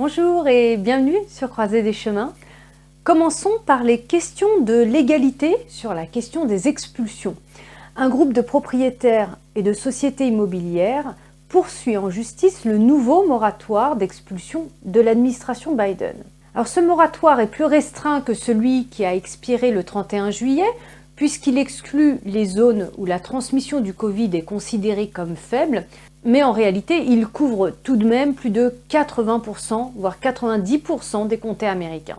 Bonjour et bienvenue sur Croisée des chemins. Commençons par les questions de légalité sur la question des expulsions. Un groupe de propriétaires et de sociétés immobilières poursuit en justice le nouveau moratoire d'expulsion de l'administration Biden. Alors ce moratoire est plus restreint que celui qui a expiré le 31 juillet, puisqu'il exclut les zones où la transmission du Covid est considérée comme faible, mais en réalité, il couvre tout de même plus de 80%, voire 90% des comtés américains.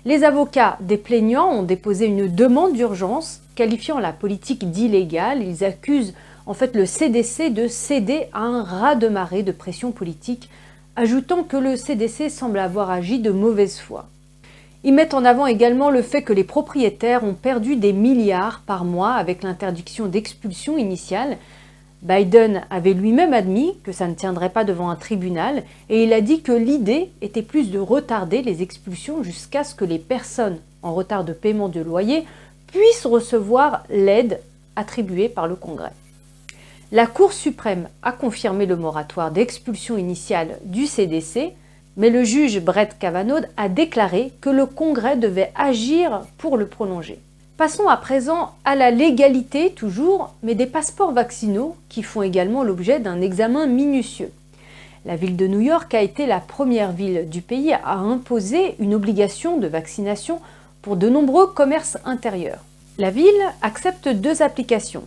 Les avocats des plaignants ont déposé une demande d'urgence qualifiant la politique d'illégale. Ils accusent en fait le CDC de céder à un raz-de-marée de pression politique, ajoutant que le CDC semble avoir agi de mauvaise foi. Ils mettent en avant également le fait que les propriétaires ont perdu des milliards par mois avec l'interdiction d'expulsion initiale. Biden avait lui-même admis que ça ne tiendrait pas devant un tribunal et il a dit que l'idée était plus de retarder les expulsions jusqu'à ce que les personnes en retard de paiement de loyer puissent recevoir l'aide attribuée par le Congrès. La Cour suprême a confirmé le moratoire d'expulsion initiale du CDC, mais le juge Brett Kavanaugh a déclaré que le Congrès devait agir pour le prolonger. Passons à présent à la légalité toujours, mais des passeports vaccinaux qui font également l'objet d'un examen minutieux. La ville de New York a été la première ville du pays à imposer une obligation de vaccination pour de nombreux commerces intérieurs. La ville accepte deux applications,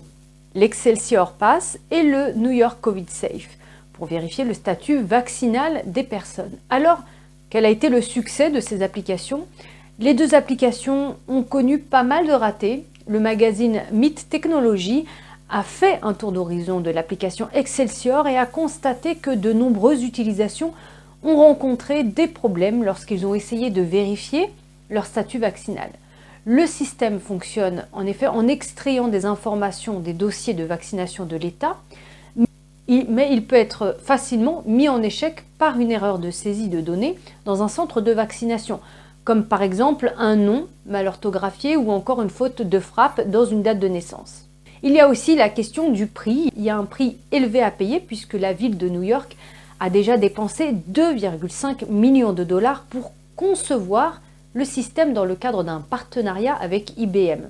l'Excelsior Pass et le New York Covid Safe, pour vérifier le statut vaccinal des personnes. Alors, quel a été le succès de ces applications ? Les deux applications ont connu pas mal de ratés. Le magazine Myth Technology a fait un tour d'horizon de l'application Excelsior et a constaté que de nombreuses utilisations ont rencontré des problèmes lorsqu'ils ont essayé de vérifier leur statut vaccinal. Le système fonctionne en effet en extrayant des informations des dossiers de vaccination de l'État, mais il peut être facilement mis en échec par une erreur de saisie de données dans un centre de vaccination, comme par exemple un nom mal orthographié ou encore une faute de frappe dans une date de naissance. Il y a aussi la question du prix. Il y a un prix élevé à payer puisque la ville de New York a déjà dépensé 2,5 millions de dollars pour concevoir le système dans le cadre d'un partenariat avec IBM.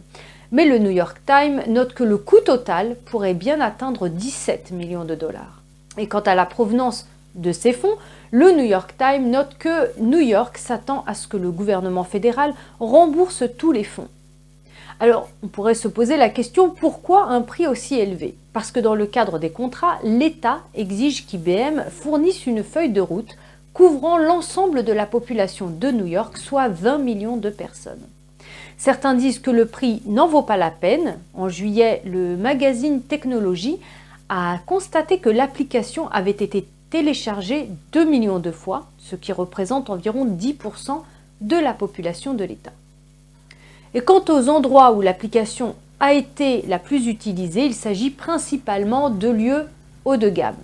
Mais le New York Times note que le coût total pourrait bien atteindre 17 millions de dollars. Et quant à la provenance de ces fonds, le New York Times note que New York s'attend à ce que le gouvernement fédéral rembourse tous les fonds. Alors, on pourrait se poser la question pourquoi un prix aussi élevé ? Parce que dans le cadre des contrats, l'État exige qu'IBM fournisse une feuille de route couvrant l'ensemble de la population de New York, soit 20 millions de personnes. Certains disent que le prix n'en vaut pas la peine. En juillet, le magazine Technology a constaté que l'application avait été téléchargée 2 millions de fois, ce qui représente environ 10% de la population de l'État. Et quant aux endroits où l'application a été la plus utilisée, il s'agit principalement de lieux haut de gamme.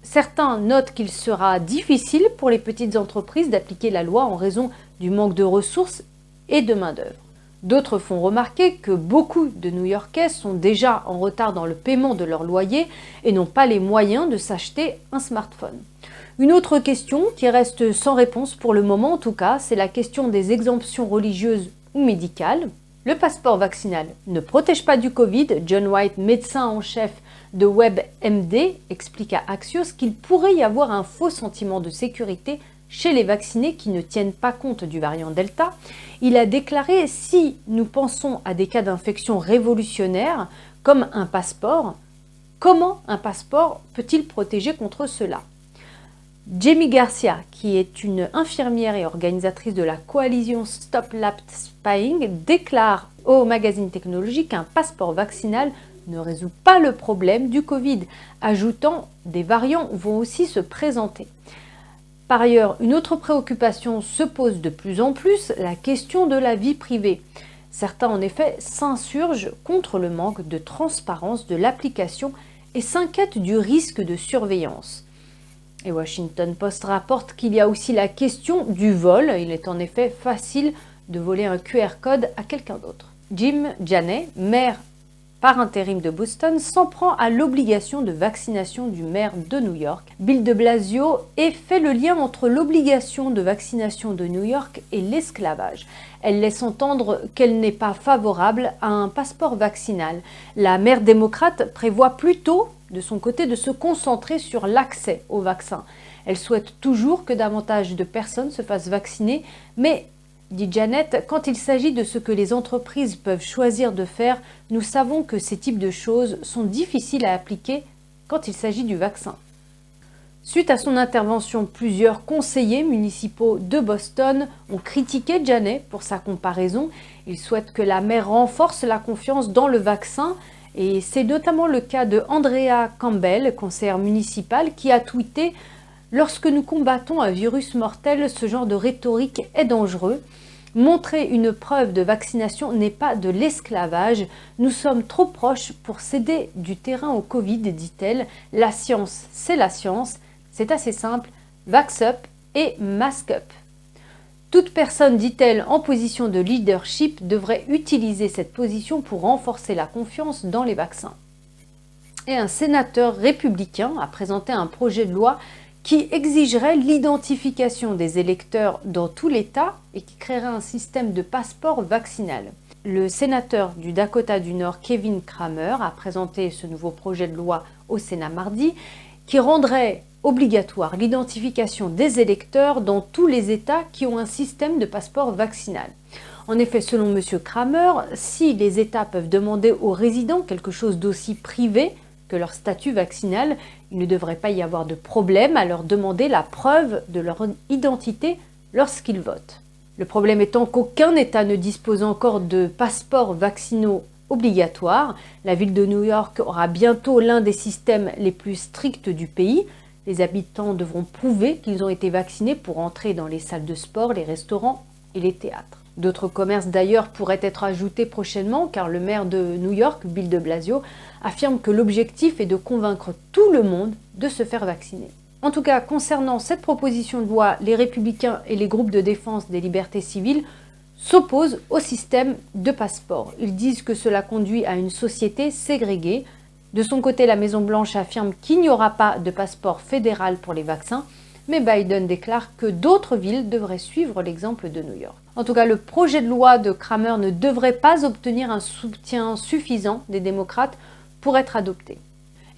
Certains notent qu'il sera difficile pour les petites entreprises d'appliquer la loi en raison du manque de ressources et de main-d'œuvre. D'autres font remarquer que beaucoup de New-Yorkais sont déjà en retard dans le paiement de leur loyer et n'ont pas les moyens de s'acheter un smartphone. Une autre question qui reste sans réponse pour le moment en tout cas, c'est la question des exemptions religieuses ou médicales. Le passeport vaccinal ne protège pas du Covid. John White, médecin en chef de WebMD, explique à Axios qu'il pourrait y avoir un faux sentiment de sécurité chez les vaccinés qui ne tiennent pas compte du variant Delta. Il a déclaré « Si nous pensons à des cas d'infection révolutionnaires comme un passeport, comment un passeport peut-il protéger contre cela ?» Jamie Garcia, qui est une infirmière et organisatrice de la coalition Stop Lab Spying, déclare au magazine Technology qu'un passeport vaccinal ne résout pas le problème du Covid, ajoutant « Des variants vont aussi se présenter ». Par ailleurs, une autre préoccupation se pose de plus en plus, la question de la vie privée. Certains en effet s'insurgent contre le manque de transparence de l'application et s'inquiètent du risque de surveillance. Et Washington Post rapporte qu'il y a aussi la question du vol. Il est en effet facile de voler un QR code à quelqu'un d'autre. Jim Janey, maire par intérim de Boston, s'en prend à l'obligation de vaccination du maire de New York, Bill de Blasio, et fait le lien entre l'obligation de vaccination de New York et l'esclavage. Elle laisse entendre qu'elle n'est pas favorable à un passeport vaccinal. La maire démocrate prévoit plutôt, de son côté, de se concentrer sur l'accès au vaccin. Elle souhaite toujours que davantage de personnes se fassent vacciner, mais, dit Janet, quand il s'agit de ce que les entreprises peuvent choisir de faire, nous savons que ces types de choses sont difficiles à appliquer quand il s'agit du vaccin. Suite à son intervention, plusieurs conseillers municipaux de Boston ont critiqué Janet pour sa comparaison. Ils souhaitent que la maire renforce la confiance dans le vaccin, et c'est notamment le cas de Andrea Campbell, conseillère municipale, qui a tweeté « Lorsque nous combattons un virus mortel, ce genre de rhétorique est dangereux. Montrer une preuve de vaccination n'est pas de l'esclavage. Nous sommes trop proches pour céder du terrain au Covid, dit-elle. La science, c'est la science. C'est assez simple. Vax up et mask up. Toute personne, dit-elle, en position de leadership devrait utiliser cette position pour renforcer la confiance dans les vaccins. » Et un sénateur républicain a présenté un projet de loi qui exigerait l'identification des électeurs dans tout l'État et qui créerait un système de passeport vaccinal. Le sénateur du Dakota du Nord, Kevin Cramer, a présenté ce nouveau projet de loi au Sénat mardi, qui rendrait obligatoire l'identification des électeurs dans tous les États qui ont un système de passeport vaccinal. En effet, selon M. Cramer, si les États peuvent demander aux résidents quelque chose d'aussi privé que leur statut vaccinal, il ne devrait pas y avoir de problème à leur demander la preuve de leur identité lorsqu'ils votent. Le problème étant qu'aucun État ne dispose encore de passeports vaccinaux obligatoires. La ville de New York aura bientôt l'un des systèmes les plus stricts du pays. Les habitants devront prouver qu'ils ont été vaccinés pour entrer dans les salles de sport, les restaurants et les théâtres. D'autres commerces d'ailleurs pourraient être ajoutés prochainement car le maire de New York, Bill de Blasio, affirme que l'objectif est de convaincre tout le monde de se faire vacciner. En tout cas, concernant cette proposition de loi, les Républicains et les groupes de défense des libertés civiles s'opposent au système de passeport. Ils disent que cela conduit à une société ségrégée. De son côté, la Maison-Blanche affirme qu'il n'y aura pas de passeport fédéral pour les vaccins, mais Biden déclare que d'autres villes devraient suivre l'exemple de New York. En tout cas, le projet de loi de Cramer ne devrait pas obtenir un soutien suffisant des démocrates pour être adopté.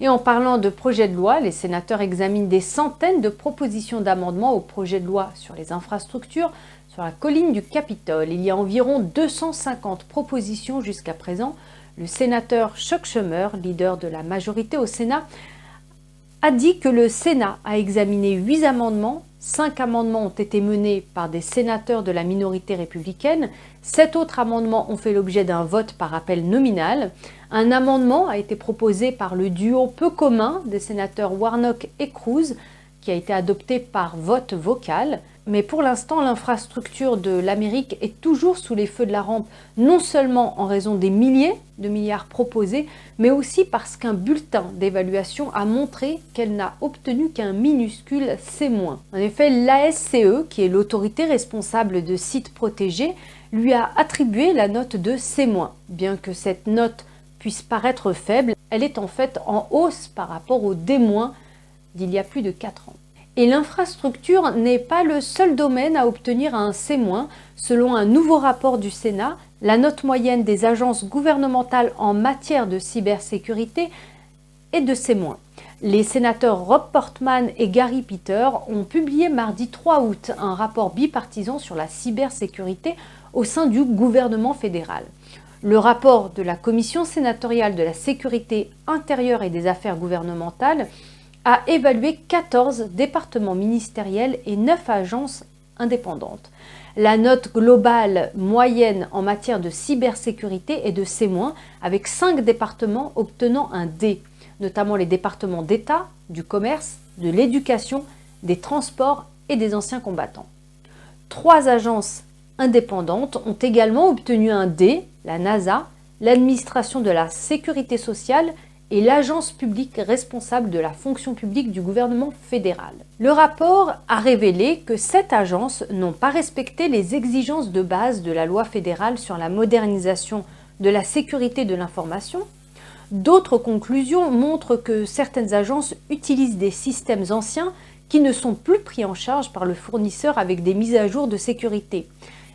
Et en parlant de projet de loi, les sénateurs examinent des centaines de propositions d'amendements au projet de loi sur les infrastructures sur la colline du Capitole. Il y a environ 250 propositions jusqu'à présent. Le sénateur Chuck Schumer, leader de la majorité au Sénat, a dit que le Sénat a examiné 8 amendements, 5 amendements ont été menés par des sénateurs de la minorité républicaine, 7 autres amendements ont fait l'objet d'un vote par appel nominal, un amendement a été proposé par le duo peu commun des sénateurs Warnock et Cruz, qui a été adopté par vote vocal. Mais pour l'instant, l'infrastructure de l'Amérique est toujours sous les feux de la rampe, non seulement en raison des milliers de milliards proposés, mais aussi parce qu'un bulletin d'évaluation a montré qu'elle n'a obtenu qu'un minuscule C-. En effet, l'ASCE, qui est l'autorité responsable de sites protégés, lui a attribué la note de C-. Bien que cette note puisse paraître faible, elle est en fait en hausse par rapport au D- d'il y a plus de 4 ans. Et l'infrastructure n'est pas le seul domaine à obtenir un C-. Selon un nouveau rapport du Sénat, la note moyenne des agences gouvernementales en matière de cybersécurité est de C-. Les sénateurs Rob Portman et Gary Peters ont publié mardi 3 août un rapport bipartisan sur la cybersécurité au sein du gouvernement fédéral. Le rapport de la Commission sénatoriale de la sécurité intérieure et des affaires gouvernementales a évalué 14 départements ministériels et 9 agences indépendantes. La note globale moyenne en matière de cybersécurité est de C-, avec 5 départements obtenant un D, notamment les départements d'État, du commerce, de l'éducation, des transports et des anciens combattants. 3 agences indépendantes ont également obtenu un D, la NASA, l'administration de la sécurité sociale et l'agence publique responsable de la fonction publique du gouvernement fédéral. Le rapport a révélé que 7 agences n'ont pas respecté les exigences de base de la loi fédérale sur la modernisation de la sécurité de l'information. D'autres conclusions montrent que certaines agences utilisent des systèmes anciens qui ne sont plus pris en charge par le fournisseur avec des mises à jour de sécurité,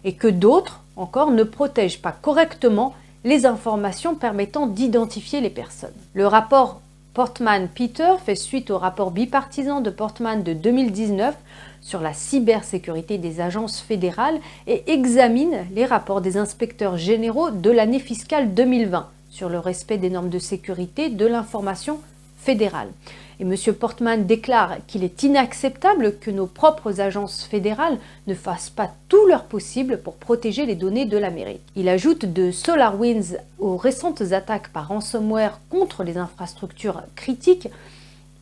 et que d'autres, encore, ne protègent pas correctement les informations permettant d'identifier les personnes. Le rapport Portman-Peter fait suite au rapport bipartisan de Portman de 2019 sur la cybersécurité des agences fédérales et examine les rapports des inspecteurs généraux de l'année fiscale 2020 sur le respect des normes de sécurité de l'information fédérale. Et M. Portman déclare qu'il est inacceptable que nos propres agences fédérales ne fassent pas tout leur possible pour protéger les données de l'Amérique. Il ajoute de SolarWinds aux récentes attaques par ransomware contre les infrastructures critiques,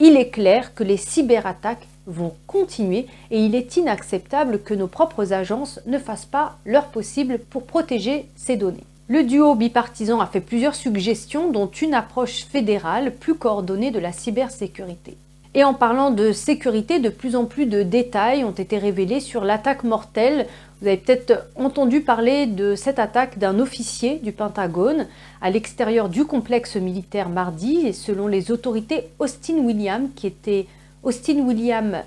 il est clair que les cyberattaques vont continuer et il est inacceptable que nos propres agences ne fassent pas leur possible pour protéger ces données. Le duo bipartisan a fait plusieurs suggestions, dont une approche fédérale plus coordonnée de la cybersécurité. Et en parlant de sécurité, de plus en plus de détails ont été révélés sur l'attaque mortelle. Vous avez peut-être entendu parler de cette attaque d'un officier du Pentagone à l'extérieur du complexe militaire mardi. Et selon les autorités, Austin William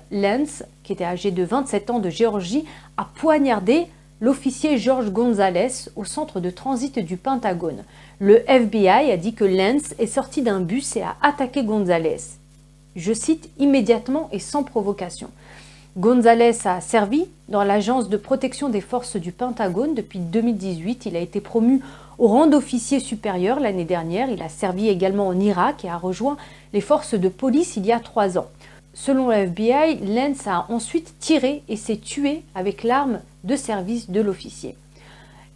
Lance, qui était âgé de 27 ans de Géorgie, a poignardé l'officier George Gonzalez au centre de transit du Pentagone. Le FBI a dit que Lance est sorti d'un bus et a attaqué Gonzalez. Je cite, immédiatement et sans provocation. Gonzalez a servi dans l'agence de protection des forces du Pentagone depuis 2018. Il a été promu au rang d'officier supérieur l'année dernière. Il a servi également en Irak et a rejoint les forces de police il y a 3 ans. Selon le FBI, Lance a ensuite tiré et s'est tué avec l'arme de service de l'officier.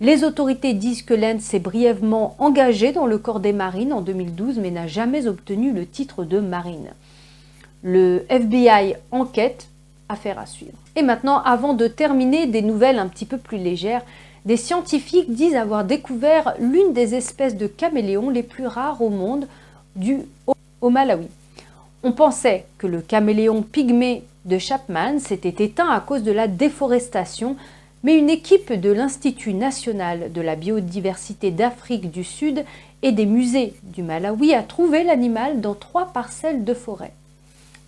Les autorités disent que Lance s'est brièvement engagé dans le corps des marines en 2012 mais n'a jamais obtenu le titre de marine. Le FBI enquête, affaire à suivre. Et maintenant, avant de terminer, des nouvelles un petit peu plus légères. Des scientifiques disent avoir découvert l'une des espèces de caméléons les plus rares au monde au Malawi. On pensait que le caméléon pygmée de Chapman s'était éteint à cause de la déforestation, mais une équipe de l'Institut national de la biodiversité d'Afrique du Sud et des musées du Malawi a trouvé l'animal dans 3 parcelles de forêt.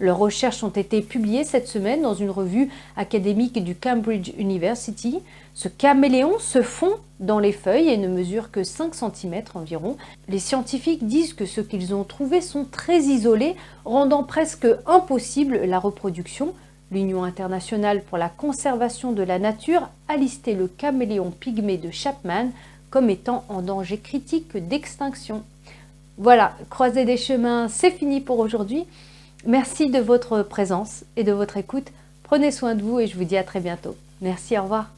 Leurs recherches ont été publiées cette semaine dans une revue académique du Cambridge University. Ce caméléon se fond dans les feuilles et ne mesure que 5 cm environ. Les scientifiques disent que ce qu'ils ont trouvé sont très isolés, rendant presque impossible la reproduction. L'Union internationale pour la conservation de la nature a listé le caméléon pygmée de Chapman comme étant en danger critique d'extinction. Voilà, Croisée des chemins, c'est fini pour aujourd'hui. Merci de votre présence et de votre écoute. Prenez soin de vous et je vous dis à très bientôt. Merci, au revoir.